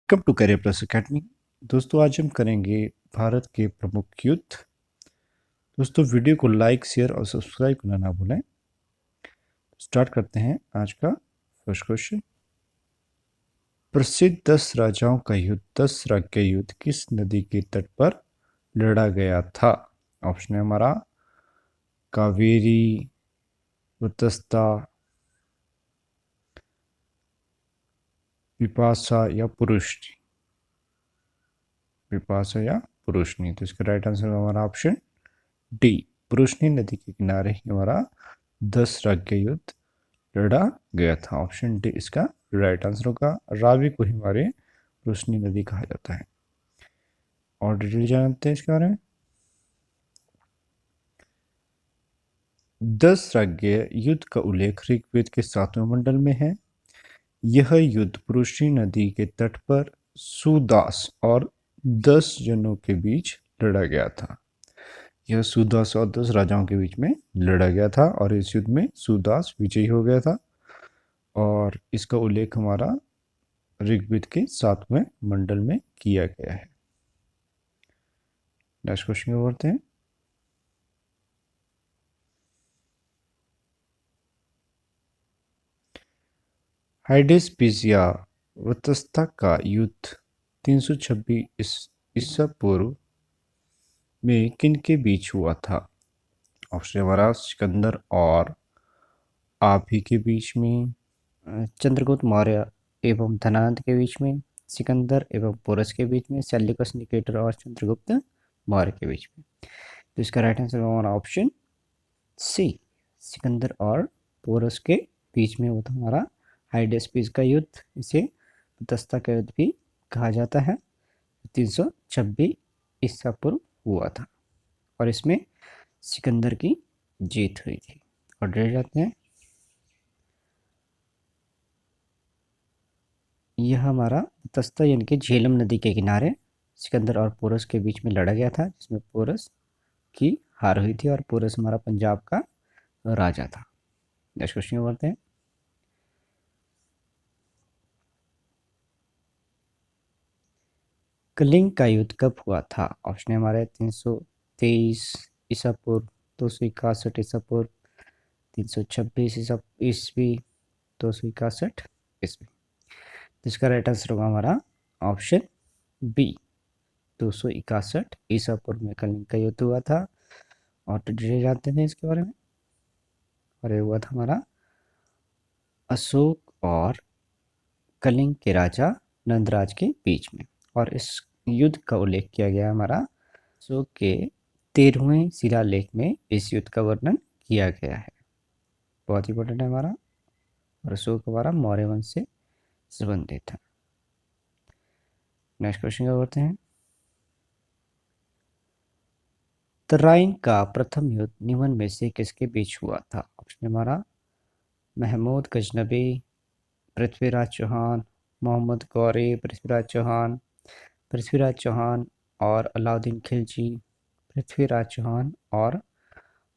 Welcome to Career Plus Academy. दोस्तों आज हम करेंगे भारत के प्रमुख युद्ध। दोस्तों वीडियो को लाइक शेयर और सब्सक्राइब करना ना भूलें। स्टार्ट करते हैं आज का फर्स्ट क्वेश्चन। प्रसिद्ध 10 राजाओं का युद्ध 10 राज्य युद्ध किस नदी के तट पर लड़ा गया था? ऑप्शन है हमारा कावेरी, वतस्ता, विपाशा या पुरुषनी। विपाशा या पुरुषनी, तो इसका राइट आंसर हमारा ऑप्शन डी, पुरुषनी नदी के किनारे ही हमारा 10 राज्य युद्ध लड़ा गया था। ऑप्शन डी इसका राइट आंसर होगा। रावी को ही हमारे पुरुषनी नदी कहा जाता है। और डिटेल जानते हैं इसके बारे में। 10 राज्य युद्ध का उल्लेख ऋग्वेद के 7वें मंडल में है। यह युद्ध पुरुषनी नदी के तट पर सुदास और 10 जनों के बीच लड़ा गया था। यह सुदास और 10 राजाओं के बीच में लड़ा गया था और इस युद्ध में सुदास विजयी हो गया था। और इसका उल्लेख हमारा ऋग्वेद के 7वें मंडल में किया गया है। नेक्स्ट क्वेश्चन को बढ़ते हैं। हाइडेस्पिसिया वतस्ता का युद्ध 326 ईसा पूर्व में किन के बीच हुआ था? ऑप्शन हमारा सिकंदर और आपी के बीच में, चंद्रगुप्त मौर्य एवं धनानंद के बीच में, सिकंदर एवं पोरस के बीच में, सेल्यूकस निकेटर और चंद्रगुप्त मौर्य के बीच में। तो इसका राइट आंसर हमारा ऑप्शन सी, सिकंदर और पोरस के बीच में वो था हमारा हाइडेस्पिस का युद्ध। इसे दस्ता का युद्ध भी कहा जाता है। 326 ईसा पूर्व हुआ था और इसमें सिकंदर की जीत हुई थी। और डर जाते हैं, यह हमारा तस्ता यानी कि झेलम नदी के किनारे सिकंदर और पोरस के बीच में लड़ा गया था, जिसमें पोरस की हार हुई थी और पोरस हमारा पंजाब का राजा था। नेक्स्ट क्वेश्चन बढ़ते हैं। कलिंग का युद्ध कब हुआ था? ऑप्शन हमारे 323 ईसा पूर्व, 261 ईसा पूर्व, 326 ईस्वी, 261 ईस्वी। इसका राइट आंसर होगा हमारा ऑप्शन बी, 261 ईसा पूर्व में कलिंग का युद्ध हुआ था। और डिटेल जानते हैं इसके बारे में। और ये हुआ था हमारा अशोक और कलिंग के राजा नंदराज के बीच में। और इस युद्ध का उल्लेख किया गया हमारा अशोक के 13वें शिलालेख में इस युद्ध का वर्णन किया गया है। बहुत इंपॉर्टेंट है हमारा। और अशोक हमारा मौर्य वंश से संबंधित है। नेक्स्ट क्वेश्चन का करते हैं। तराइन का प्रथम युद्ध निम्न में से किसके बीच हुआ था? ऑप्शन हमारा महमूद गजनबी, पृथ्वीराज चौहान, मोहम्मद गौरी, पृथ्वीराज चौहान और अलाउद्दीन खिलजी, पृथ्वीराज चौहान और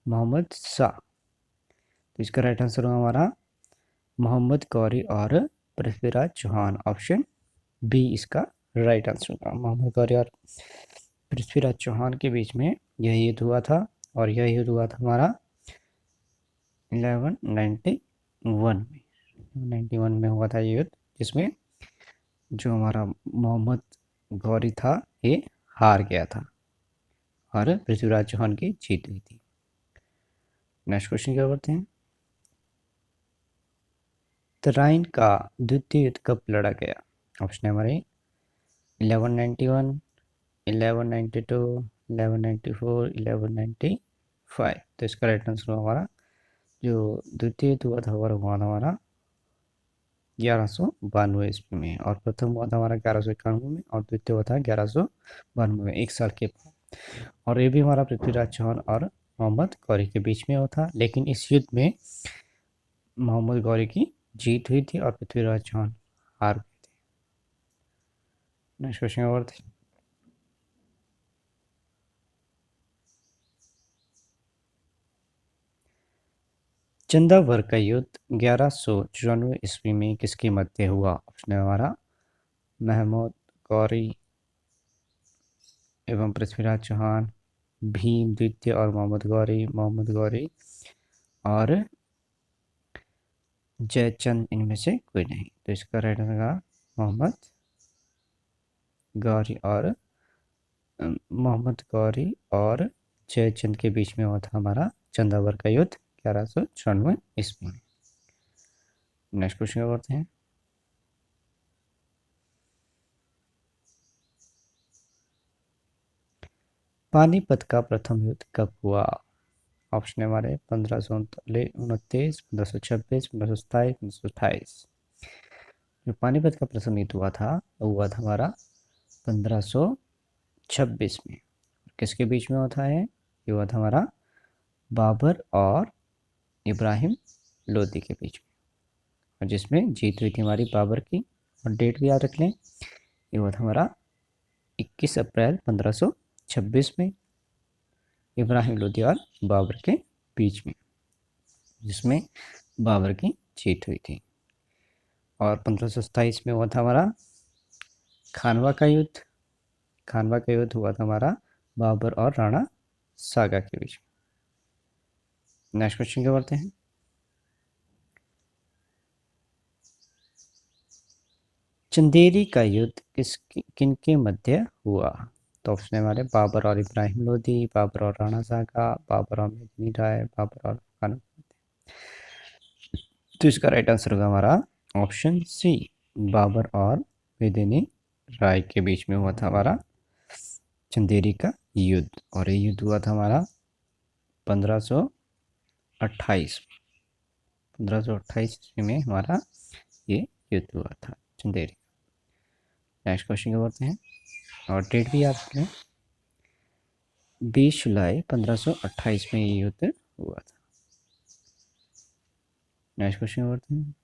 मोहम्मद शाह। तो इसका राइट आंसर होगा हमारा मोहम्मद गौरी और पृथ्वीराज चौहान। ऑप्शन बी इसका राइट आंसर होगा। मोहम्मद गौरी और पृथ्वीराज चौहान के बीच में यह युद्ध हुआ था और यह युद्ध हुआ था हमारा 1191 में हुआ था ये युद्ध, जिसमें जो हमारा मोहम्मद गौरी था ये हार गया था और पृथ्वीराज चौहान की जीत हुई थी। नेक्स्ट क्वेश्चन क्या करते हैं। तराइन का द्वितीय युद्ध कब लड़ा गया? ऑप्शन है हमारे 1191, 1192, 1194, 1195। तो इसका राइट आंसर हमारा जो द्वितीय युद्ध हुआ था हमारा 1192 ईस्वी में, और प्रथम हुआ था हमारा 1191 में और द्वितीय हुआ था 1192 में, एक साल के बाद। और ये भी हमारा पृथ्वीराज चौहान और मोहम्मद गौरी के बीच में हुआ था, लेकिन इस युद्ध में मोहम्मद गौरी की जीत हुई थी और पृथ्वीराज चौहान हार गए थे। नेक्स्ट क्वेश्चन और थे। चंदावर का युद्ध 1194 ईस्वी में किसके मध्य हुआ? ऑप्शन है हमारा महमूद गौरी एवं पृथ्वीराज चौहान, भीम द्वितीय और मोहम्मद गौरी और जयचंद, इनमें से कोई नहीं। तो इसका राइट आंसर होगा मोहम्मद गौरी और मोहम्मद गौरी और जयचंद के बीच में हुआ था हमारा चंदावर का युद्ध 1194 ईस्वी में। नेक्स्ट क्वेश्चन करते हैं। पानीपत का प्रथम युद्ध कब हुआ? ऑप्शन है हमारे 1529, 1526, 1527, 1528। जो पानीपत का प्रथम युद्ध हुआ था वो हुआ था हमारा 1526 में। किसके बीच में हुआ था ये हुआ था हमारा बाबर और इब्राहिम लोदी के बीच में, और जिसमें जीत हुई थी हमारी बाबर की। और डेट भी याद रख लें, ये हुआ था हमारा 21 अप्रैल 1526 में इब्राहिम लोदी और बाबर के बीच में, जिसमें बाबर की जीत हुई थी। और 1527 में हुआ था हमारा खानवा का युद्ध। खानवा का युद्ध हुआ था हमारा बाबर और राणा सागा के बीच में। नेक्स्ट क्वेश्चन क्या करते हैं। चंदेरी का युद्ध किन के मध्य हुआ? तो ऑप्शन है हमारे बाबर और इब्राहिम लोदी, बाबर और राणा सागा, बाबर और मेदिनी राय, बाबर और खानवा। तो इसका राइट आंसर होगा हमारा ऑप्शन सी, बाबर और मेदिनी राय के बीच में हुआ था हमारा चंदेरी का युद्ध। और ये युद्ध हुआ था हमारा 1528 ईस्वी में हमारा ये युद्ध हुआ था चंदेरी। नेक्स्ट क्वेश्चन क्या करते हैं, और डेट भी याद करें, 20 जुलाई 1528 में ये युद्ध हुआ था। नेक्स्ट क्वेश्चन करते हैं।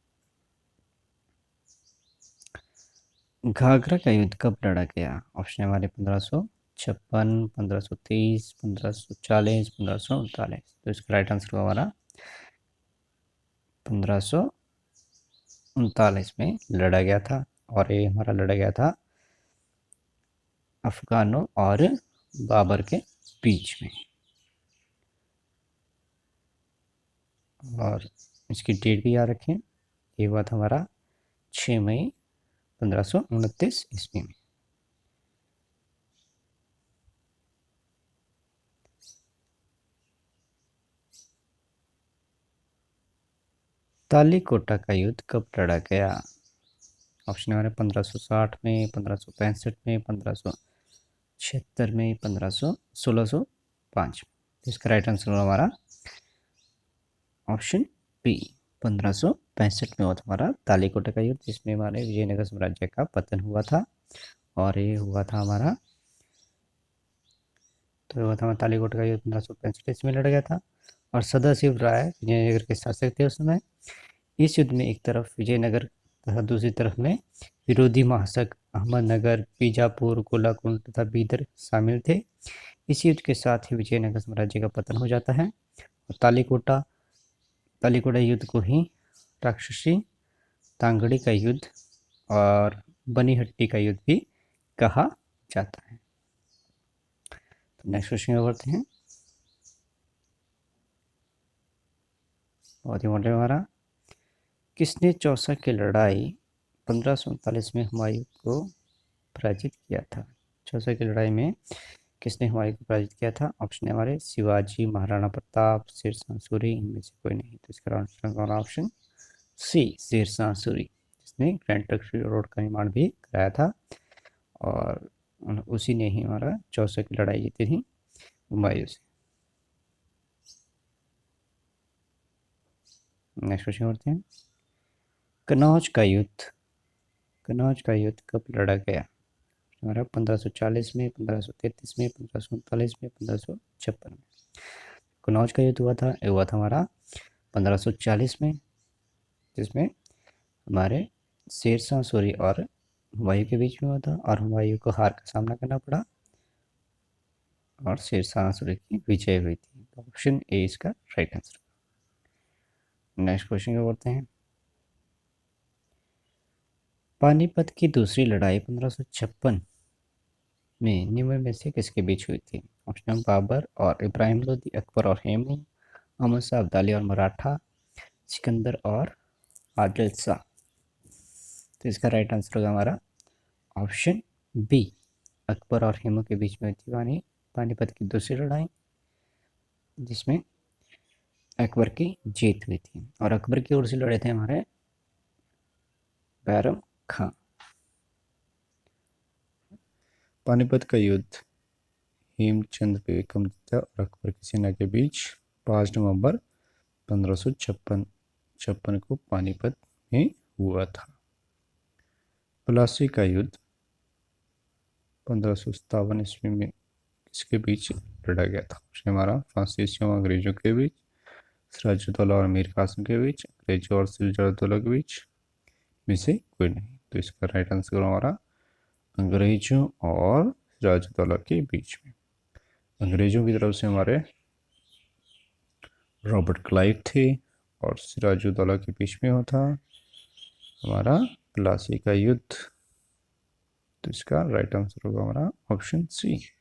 घाघरा का युद्ध कब लड़ा गया? ऑप्शन है हमारे 1556, 1523, 1540, 1539। तो इसका राइट आंसर होगा हमारा 1539 में लड़ा गया था। और ये हमारा लड़ा गया था अफगानों और बाबर के बीच में। और इसकी डेट भी याद रखें, ये हुआ था हमारा 6 मई 1529 ईस्वी में। तालीकोटा का युद्ध कब लड़ा गया? ऑप्शन है हमारे 1560 में, 1565 में, 1576 में, 1605। तो इसका राइट आंसर होगा हमारा ऑप्शन बी, 1565 में हुआ था हमारा तालीकोटा का युद्ध, जिसमें हमारे विजयनगर साम्राज्य का पतन हुआ था। और ये हुआ था हमारा तालीकोटा का युद्ध 1565 में लड़ा गया था। और सदाशिव राय विजयनगर के शासक थे उस समय। इस युद्ध में एक तरफ विजयनगर तथा दूसरी तरफ में विरोधी महाशक अहमदनगर, बीजापुर, गोलाकुंड तथा बीदर शामिल थे। इस युद्ध के साथ ही विजयनगर साम्राज्य का पतन हो जाता है। और तालीकोटा युद्ध को ही राक्षसी तांगड़ी का युद्ध और बनीहट्टी का युद्ध भी कहा जाता है। तो नेक्स्ट क्वेश्चन करते हैं। बहुत ही इंपॉर्टेंट हमारा, किसने चौसा की लड़ाई 1539 में हुमायूं को पराजित किया था? चौसा की लड़ाई में किसने हुमायूं को पराजित किया था? ऑप्शन है हमारे शिवाजी, महाराणा प्रताप, शेरशाह सूरी, इनमें से कोई नहीं। तो इसका answer option C, Sher Shah Suri, जिसने ग्रैंड ट्रंक रोड का निर्माण भी कराया था। और उसी ने ही हमारा चौसा की लड़ाई जीती थी हुमायूं से। नेक्स्ट क्वेश्चन करते हैं। कनौज का युद्ध कब लड़ा गया? हमारा 1540 में, 1533 में, 1539 में, 1556 में। कनौज का युद्ध हुआ था हमारा 1540 में, जिसमें हमारे शेरशाह सूरी और हुमायूं के बीच में हुआ था। और हुमायूं को हार का सामना करना पड़ा और शेरशाह सूरी की विजय हुई थी। तो ऑप्शन ए इसका राइट आंसर। नेक्स्ट क्वेश्चन क्या करते हैं। पानीपत की दूसरी लड़ाई 1556 में निम्न में से किसके बीच हुई थी? ऑप्शन बाबर और इब्राहिम लोदी, अकबर और हेमू, अहमद शाह अब्दाली और मराठा, सिकंदर और आदिल शाह। तो इसका राइट आंसर होगा हमारा ऑप्शन बी, अकबर और हेमू के बीच में हुई थी पानीपत की दूसरी लड़ाई, जिसमें अकबर की जीत हुई थी और अकबर की ओर से लड़े थे हमारे बैरम खां। पानीपत का युद्ध हेमचंद बेगम और अकबर की सेना के बीच 5 नवंबर 1556 को पानीपत में हुआ था। प्लासी का युद्ध 1557 ईस्वी में किसके बीच लड़ा गया था? हमारा फ्रांसीसियों और अंग्रेजों के बीच, सिराजुद्दौला और मीर कासिम के बीच, अंग्रेजों और सिराजुद्दौला के बीच में से कोई नहीं। तो इसका राइट आंसर हमारा अंग्रेजों और सिराजुद्दौला के बीच में। अंग्रेजों की तरफ से हमारे रॉबर्ट क्लाइव थे और सिराजुद्दौला के बीच में होता हमारा प्लासी का युद्ध। तो इसका राइट आंसर होगा हमारा ऑप्शन सी।